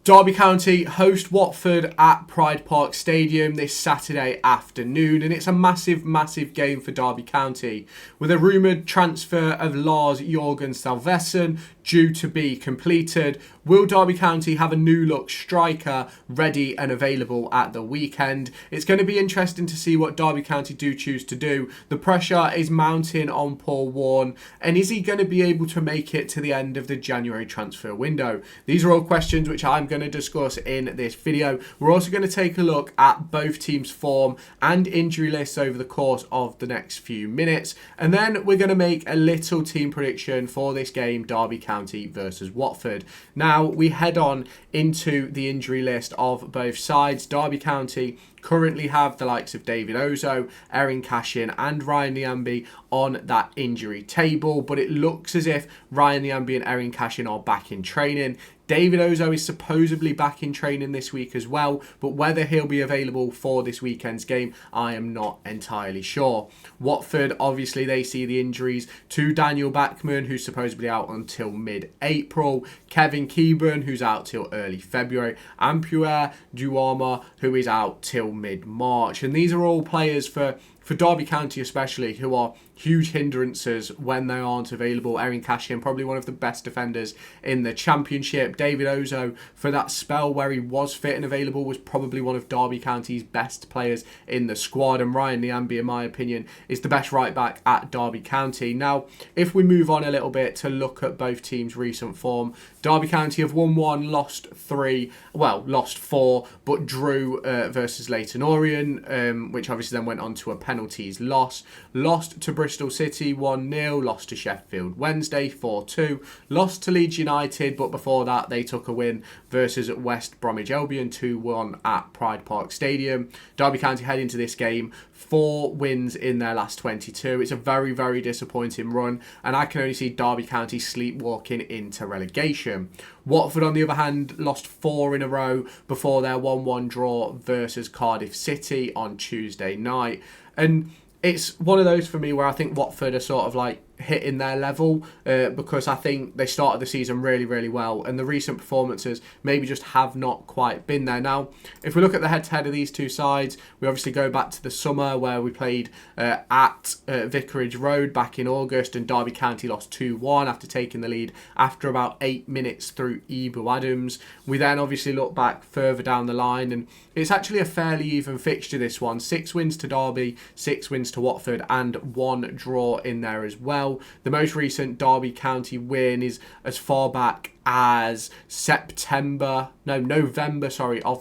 Derby County host Watford at Pride Park Stadium this Saturday afternoon, and it's a massive, massive game for Derby County. With a rumoured transfer of Lars Jørgen Salvesen due to be completed, will Derby County have a new-look striker ready and available at the weekend? It's going to be interesting to see what Derby County do choose to do. The pressure is mounting on Paul Warne, and is he going to be able to make it to the end of the January transfer window? These are all questions which I'm going to discuss in this video. We're also going to take a look at both teams' form and injury lists over the course of the next few minutes, and then we're going to make a little team prediction for this game, Derby County versus Watford. Now we head on into the injury list of both sides. Derby County currently have the likes of David Ozo, Erin Cashin and Ryan Nyambe on that injury table, but it looks as if Ryan Nyambe and Erin Cashin are back in training. David Ozo is supposedly back in training this week as well, but whether he'll be available for this weekend's game, I am not entirely sure. Watford, obviously, they see the injuries to Daniel Bachmann, who's supposedly out until mid-April, Kevin Keeburn, who's out till early February, and Pierre Duarma, who is out till mid-March. And these are all players for Derby County especially, who are huge hindrances when they aren't available. Erin Cashin, probably one of the best defenders in the Championship. David Ozo, for that spell where he was fit and available, was probably one of Derby County's best players in the squad. And Ryan Nyambe, in my opinion, is the best right back at Derby County. Now, if we move on a little bit to look at both teams' recent form, Derby County have won 1, lost 3, lost 4, but drew versus Leyton Orient, which obviously then went on to a penalties loss. Lost to Bristol City 1-0, lost to Sheffield Wednesday 4-2, lost to Leeds United, but before that they took a win versus West Bromwich Albion 2-1 at Pride Park Stadium. Derby County head into this game 4 wins in their last 22. It's a very, very disappointing run, and I can only see Derby County sleepwalking into relegation. Watford, on the other hand, lost 4 in a row before their 1-1 draw versus Cardiff City on Tuesday night. And it's one of those for me where I think Watford are sort of like hitting their level because I think they started the season really, really well, and the recent performances maybe just have not quite been there. Now, if we look at the head-to-head of these two sides, we obviously go back to the summer where we played at Vicarage Road back in August, and Derby County lost 2-1 after taking the lead after about 8 minutes through Ebou Adams. We then obviously look back further down the line, and it's actually a fairly even fixture, this one. 6 wins to Derby, 6 wins to Watford, and 1 draw in there as well. The most recent Derby County win is as far back as November of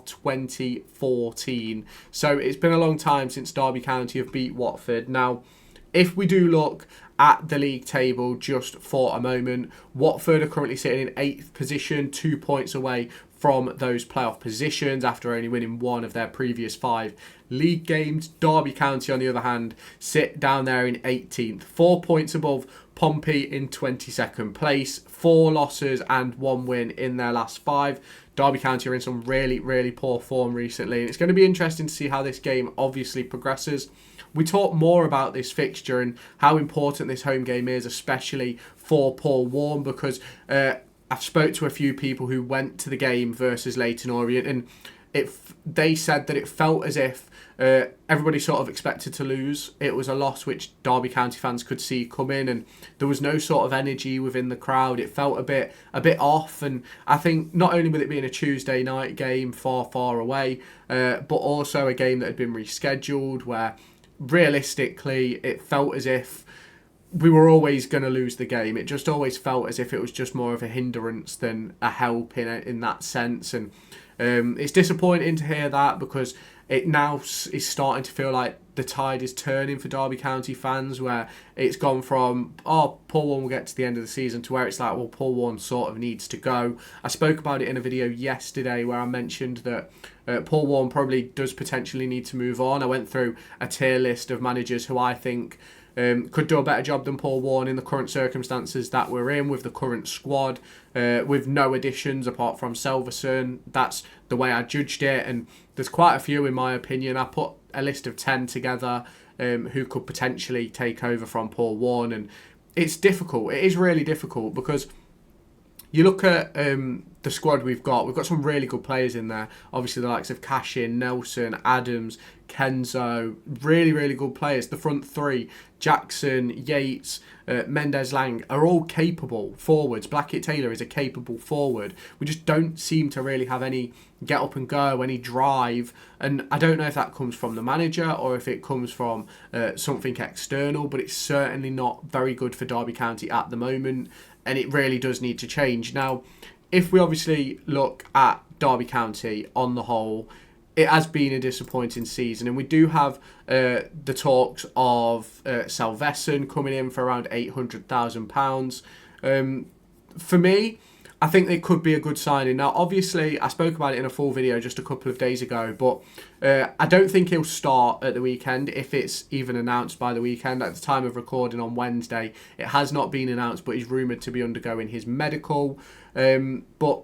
2014. So it's been a long time since Derby County have beat Watford. Now, if we do look at the league table just for a moment, Watford are currently sitting in 8th position, 2 points away from those playoff positions after only winning 1 of their previous 5 league games. Derby County, on the other hand, sit down there in 18th, 4 points above Pompey in 22nd place, 4 losses and 1 win in their last 5. Derby County are in some really, really poor form recently, and it's going to be interesting to see how this game obviously progresses. We talk more about this fixture and how important this home game is, especially for Paul Warne, because I've spoke to a few people who went to the game versus Leyton Orient, and they said that it felt as if everybody sort of expected to lose. It was a loss which Derby County fans could see coming, and there was no sort of energy within the crowd. It felt a bit off, and I think not only with it being a Tuesday night game far away, but also a game that had been rescheduled, where realistically it felt as if we were always going to lose the game. It just always felt as if it was just more of a hindrance than a help in that sense. And it's disappointing to hear that, because it now is starting to feel like the tide is turning for Derby County fans, where it's gone from, Paul Warne will get to the end of the season, to where it's like, well, Paul Warne sort of needs to go. I spoke about it in a video yesterday where I mentioned that Paul Warne probably does potentially need to move on. I went through a tier list of managers who I think could do a better job than Paul Warne in the current circumstances that we're in, with the current squad, with no additions apart from Salvesen. That's the way I judged it, and there's quite a few in my opinion. I put a list of 10 together who could potentially take over from Paul Warne, and it's difficult. It is really difficult, because you look at the squad we've got some really good players in there. Obviously, the likes of Cashin, Nelson, Adams, Kenzo, really, really good players. The front three, Jackson, Yates, Mendes-Lang, are all capable forwards. Blackett-Taylor is a capable forward. We just don't seem to really have any get up and go, any drive. And I don't know if that comes from the manager or if it comes from something external, but it's certainly not very good for Derby County at the moment. And it really does need to change. Now, if we obviously look at Derby County on the whole, it has been a disappointing season, and we do have the talks of Salveson coming in for around £800,000. For me, I think it could be a good signing. Now, obviously, I spoke about it in a full video just a couple of days ago, but I don't think he'll start at the weekend, if it's even announced by the weekend. At the time of recording on Wednesday, it has not been announced, but he's rumoured to be undergoing his medical. But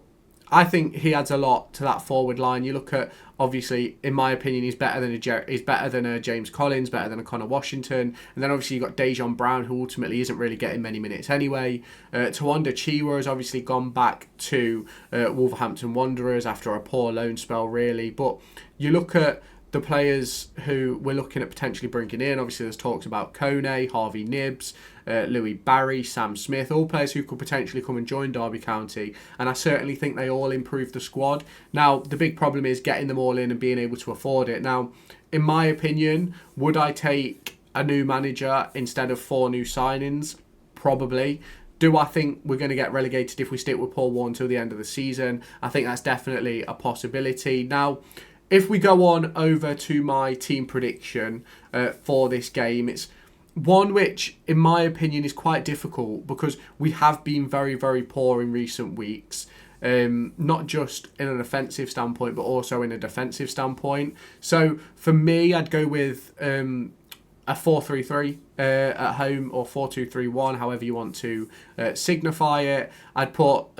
I think he adds a lot to that forward line. You look at, obviously, in my opinion, he's better than a James Collins, better than a Connor Washington, and then obviously you've got Dejan Brown, who ultimately isn't really getting many minutes anyway. Tawanda Chiwa has obviously gone back to Wolverhampton Wanderers after a poor loan spell, really. But you look at the players who we're looking at potentially bringing in. Obviously, there's talks about Kone, Harvey Nibbs, Louis Barry, Sam Smith, all players who could potentially come and join Derby County, and I certainly think they all improve the squad. Now, the big problem is getting them all in and being able to afford it. Now, in my opinion, would I take a new manager instead of 4 new signings? Probably. Do I think we're going to get relegated if we stick with Paul Warne until the end of the season? I think that's definitely a possibility. Now, if we go on over to my team prediction for this game, it's one which, in my opinion, is quite difficult because we have been very, very poor in recent weeks. Not just in an offensive standpoint, but also in a defensive standpoint. So for me, I'd go with a 4-3-3 at home, or 4-2-3-1, however you want to signify it. I'd put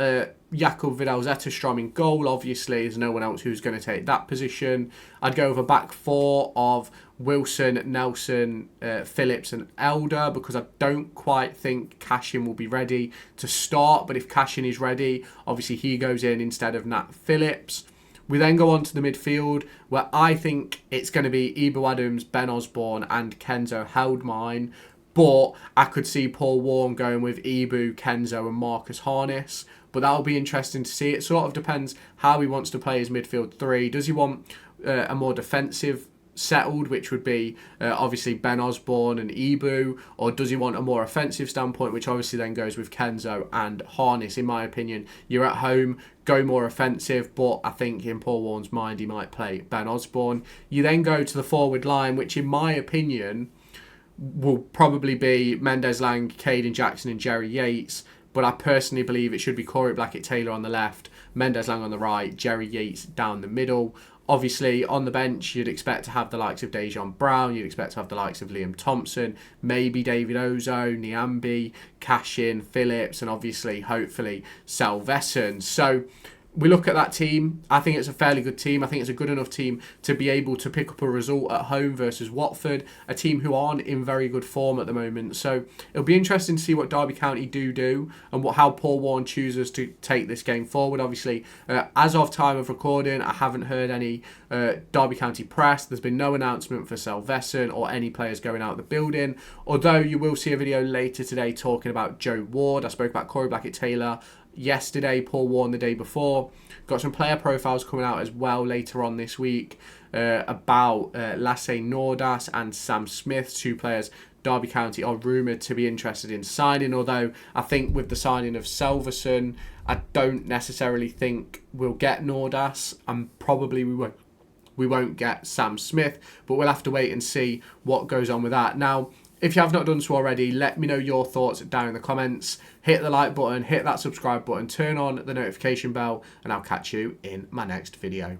Jakub Vidal-Zetterstrom in goal. Obviously, there's no one else who's going to take that position. I'd go with a back 4 of Wilson, Nelson, Phillips and Elder, because I don't quite think Cashin will be ready to start. But if Cashin is ready, obviously he goes in instead of Nat Phillips. We then go on to the midfield, where I think it's going to be Ebou Adams, Ben Osborne and Kenzo Heldmine. But I could see Paul Warne going with Ebou, Kenzo and Marcus Harness. But that'll be interesting to see. It sort of depends how he wants to play his midfield 3. Does he want a more defensive settled, which would be obviously Ben Osborne and Ebou, or does he want a more offensive standpoint, which obviously then goes with Kenzo and Harness? In my opinion, you're at home, go more offensive, but I think in Paul Warne's mind he might play Ben Osborne. You then go to the forward line, which in my opinion will probably be Mendes-Lang, Caden Jackson and Jerry Yates, but I personally believe it should be Corey Blackett-Taylor on the left, Mendes-Lang on the right, Jerry Yates down the middle. Obviously, on the bench, you'd expect to have the likes of Dejan Brown, you'd expect to have the likes of Liam Thompson, maybe David Ozo, Niambi, Cashin, Phillips, and obviously, hopefully, Salveson. So we look at that team. I think it's a fairly good team. I think it's a good enough team to be able to pick up a result at home versus Watford, a team who aren't in very good form at the moment. So it'll be interesting to see what Derby County do and how Paul Warne chooses to take this game forward. Obviously, as of time of recording, I haven't heard any Derby County press. There's been no announcement for Salveson or any players going out of the building, although you will see a video later today talking about Joe Ward. I spoke about Corey Blackett-Taylor yesterday, Paul Warne the day before. Got some player profiles coming out as well later on this week about Lasse Nordas and Sam Smith, 2 players Derby County are rumoured to be interested in signing, although I think with the signing of Salveson, I don't necessarily think we'll get Nordas, and probably we won't get Sam Smith, but we'll have to wait and see what goes on with that. Now, if you have not done so already, let me know your thoughts down in the comments. Hit the like button, hit that subscribe button, turn on the notification bell, and I'll catch you in my next video.